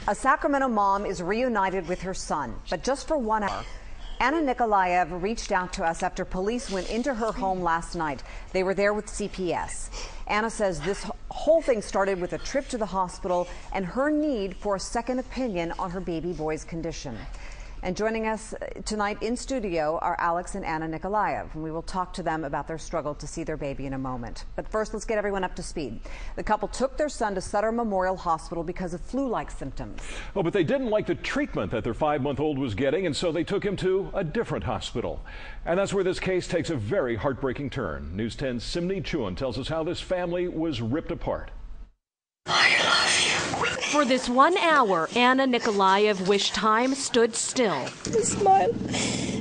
A Sacramento mom is reunited with her son, but just for 1 hour. Anna Nikolaev reached out to us after police went into her home last night. They were there with CPS. Anna says this whole thing started with a trip to the hospital and her need for a second opinion on her baby boy's condition. And joining us tonight in studio are Alex and Anna Nikolaev, and we will talk to them about their struggle to see their baby in a moment. But first, let's get everyone up to speed. The couple took their son to Sutter Memorial Hospital because of flu-like symptoms. Oh, but they didn't like the treatment that their 5-month-old was getting, and so they took him to a different hospital. And that's where this case takes a very heartbreaking turn. News 10's Simni Chuen tells us how this family was ripped apart. I love you. For this 1 hour, Anna Nikolaev wished time stood still. The smile,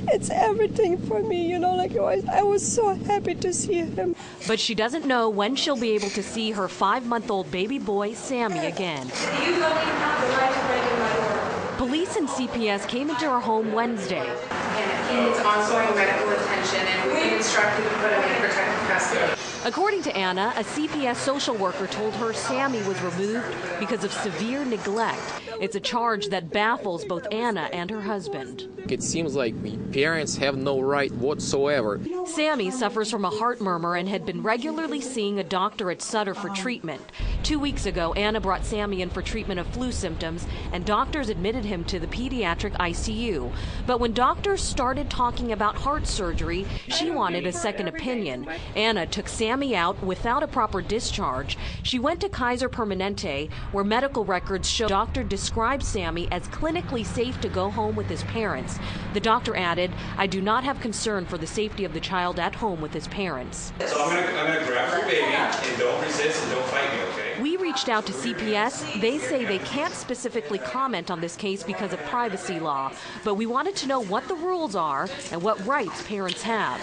it's everything for me, you know, like I was so happy to see him. But she doesn't know when she'll be able to see her 5-month-old baby boy, Sammy, again. You don't even have the right to break in my door. Police and CPS came into her home Wednesday. And he needs ongoing medical attention, and we've been instructed to put him in protective custody. According to Anna, a CPS social worker told her Sammy was removed because of severe neglect. It's a charge that baffles both Anna and her husband. It seems like parents have no right whatsoever. Sammy suffers from a heart murmur and had been regularly seeing a doctor at Sutter for treatment. 2 weeks ago, Anna brought Sammy in for treatment of flu symptoms, and doctors admitted him to the pediatric ICU. But when doctors started talking about heart surgery, she wanted a second opinion. Anna took Sammy out without a proper discharge. She went to Kaiser Permanente, where medical records show the doctor described Sammy as clinically safe to go home with his parents. The doctor added, "I do not have concern for the safety of the child at home with his parents." So I'm gonna grab your baby and don't resist and don't fight me, okay? We reached out to CPS. They say they can't specifically comment on this case because of privacy law, but we wanted to know what the rules are and what rights parents have.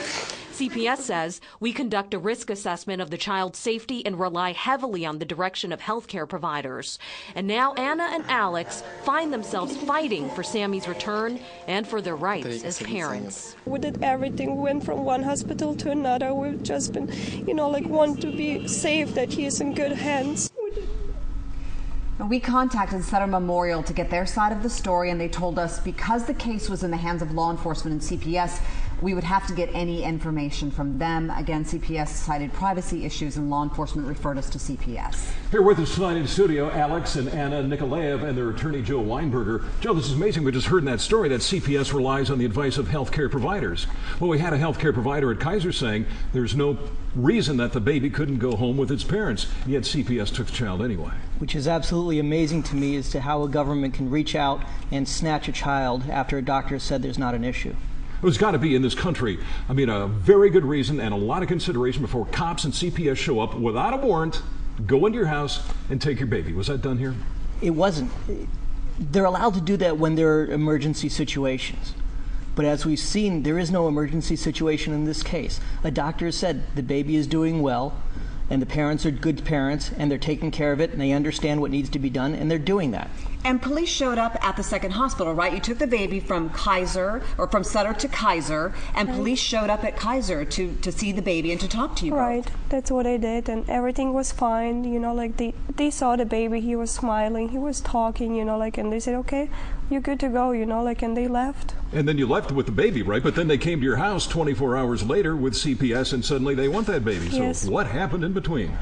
CPS says we conduct a risk assessment of the child's safety and rely heavily on the direction of healthcare providers. And now Anna and Alex find themselves fighting for Sammy's return and for their rights as parents. We did everything. We went from one hospital to another. We've just been, you know, like want to be safe that he is in good hands. We contacted Sutter Memorial to get their side of the story, and they told us because the case was in the hands of law enforcement and CPS, we would have to get any information from them. Again, CPS cited privacy issues, and law enforcement referred us to CPS. Here with us tonight in studio, Alex and Anna Nikolaev and their attorney, Joe Weinberger. Joe, this is amazing. We just heard in that story that CPS relies on the advice of healthcare providers. Well, we had a healthcare provider at Kaiser saying there's no reason that the baby couldn't go home with its parents, yet CPS took the child anyway. Which is absolutely amazing to me as to how a government can reach out and snatch a child after a doctor said there's not an issue. There's got to be in this country, I mean, a very good reason and a lot of consideration before cops and CPS show up without a warrant, go into your house and take your baby. Was that done here? It wasn't. They're allowed to do that when there are emergency situations. But as we've seen, there is no emergency situation in this case. A doctor said the baby is doing well, and the parents are good parents, and they're taking care of it, and they understand what needs to be done, and they're doing that. And police showed up at the second hospital, right? You took the baby from Kaiser, or from Sutter to Kaiser, and police showed up at Kaiser to see the baby and to talk to you. Right, both. that's what I did, and everything was fine, you know, like they saw the baby, he was smiling, he was talking, you know, like, and they said, okay, you're good to go, you know, like, and they left. And then you left with the baby, right? But then they came to your house 24 hours later with CPS, and suddenly they want that baby. Yes. So what happened in between?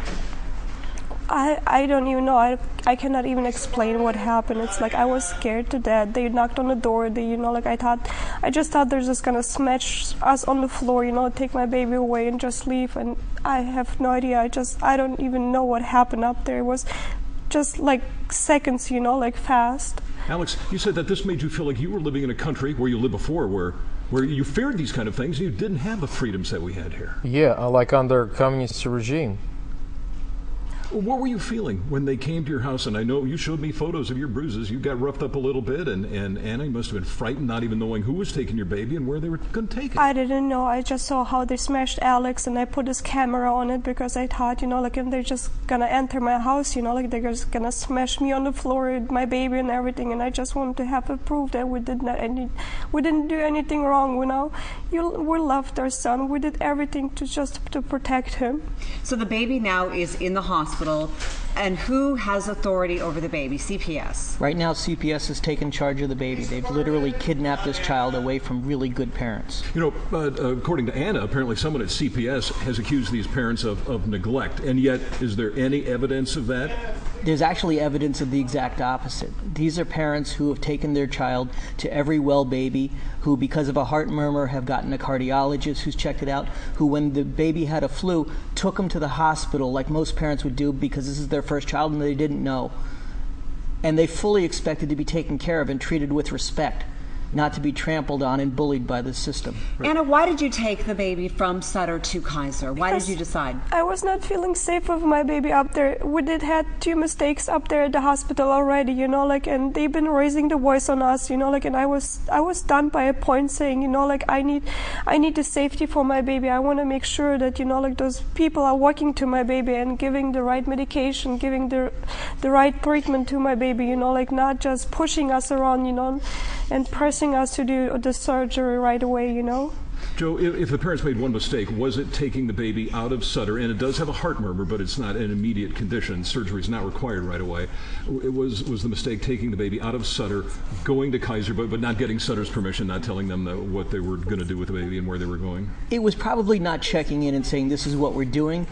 I don't even know. I cannot even explain what happened. It's like I was scared to death. They knocked on the door. They, you know, like I just thought they're just gonna smash us on the floor, you know, take my baby away and just leave. And I have no idea. I don't even know what happened up there. It was just like seconds, you know, like fast. Alex, you said that this made you feel like you were living in a country where you lived before, where you feared these kind of things. You didn't have the freedoms that we had here. Yeah, like under communist regime. What were you feeling when they came to your house? And I know you showed me photos of your bruises. You got roughed up a little bit, and Anna, you must have been frightened, not even knowing who was taking your baby and where they were going to take it. I didn't know. I just saw how they smashed Alex, and I put this camera on it because I thought, you know, like if they're just going to enter my house, you know, like they're just going to smash me on the floor with my baby and everything. And I just wanted to have it proof that we didn't do anything wrong, you know. We loved our son. We did everything to protect him. So the baby now is in the hospital. hospital. And who has authority over the baby? CPS. Right now, CPS has taken charge of the baby. They've literally kidnapped this child away from really good parents. You know, according to Anna, apparently someone at CPS has accused these parents of neglect. And yet, is there any evidence of that? There's actually evidence of the exact opposite. These are parents who have taken their child to Everywell Baby, who because of a heart murmur have gotten a cardiologist who's checked it out, who when the baby had a flu, took him to the hospital like most parents would do because this is their first child and they didn't know. And they fully expected to be taken care of and treated with respect, not to be trampled on and bullied by the system. Anna, why did you take the baby from Sutter to Kaiser? Why did you decide? I was not feeling safe with my baby up there. We did had 2 mistakes up there at the hospital already, you know, like, and they've been raising the voice on us, you know, like, and I was done by a point saying, you know, like, I need the safety for my baby. I want to make sure that, you know, like, those people are walking to my baby and giving the right medication, giving the right treatment to my baby, you know, like, not just pushing us around, you know, and pressing us to do the surgery right away, you know. Joe, if the parents made one mistake, was it taking the baby out of Sutter? And it does have a heart murmur, but it's not an immediate condition. Surgery is not required right away. Was the mistake taking the baby out of Sutter, going to Kaiser, but not getting Sutter's permission, not telling them what they were going to do with the baby and where they were going? It was probably not checking in and saying this is what we're doing,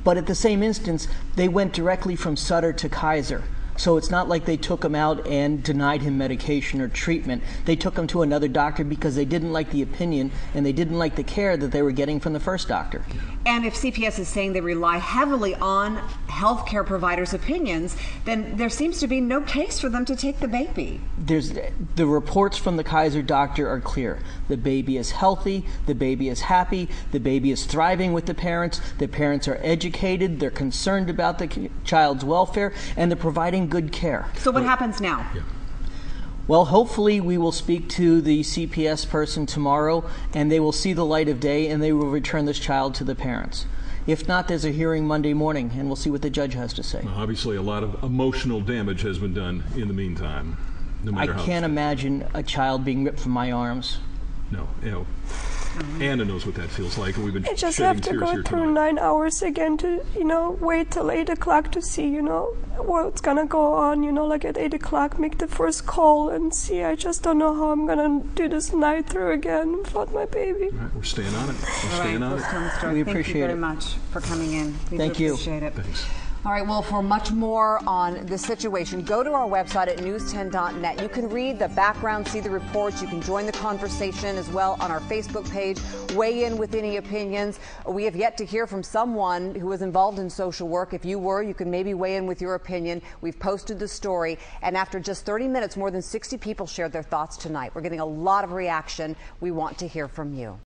but at the same instance, they went directly from Sutter to Kaiser. So it's not like they took him out and denied him medication or treatment. They took him to another doctor because they didn't like the opinion and they didn't like the care that they were getting from the first doctor. And if CPS is saying they rely heavily on healthcare providers' opinions, then there seems to be no case for them to take the baby. The reports from the Kaiser doctor are clear. The baby is healthy, the baby is happy, the baby is thriving with the parents are educated, they're concerned about the child's welfare, and they're providing good care. So what happens now? Yeah. Well, hopefully we will speak to the CPS person tomorrow and they will see the light of day and they will return this child to the parents. If not, there's a hearing Monday morning and we'll see what the judge has to say. Well, obviously a lot of emotional damage has been done in the meantime. No matter I can't imagine a child being ripped from my arms. No, you know, Anna knows what that feels like, and we've been I just shedding have to tears go here through tonight. 9 hours again to, you know, wait till 8 o'clock to see, you know, what's gonna go on, you know, like at 8 o'clock, make the first call and see. I just don't know how I'm gonna do this night through again without my baby. All right, we're staying on it. We're staying on it. We appreciate Thank you very it. much for coming in. We Thank do you. appreciate it. Thanks. All right, well, for much more on the situation, go to our website at news10.net. You can read the background, see the reports. You can join the conversation as well on our Facebook page. Weigh in with any opinions. We have yet to hear from someone who was involved in social work. If you were, you can maybe weigh in with your opinion. We've posted the story, and after just 30 minutes, more than 60 people shared their thoughts tonight. We're getting a lot of reaction. We want to hear from you.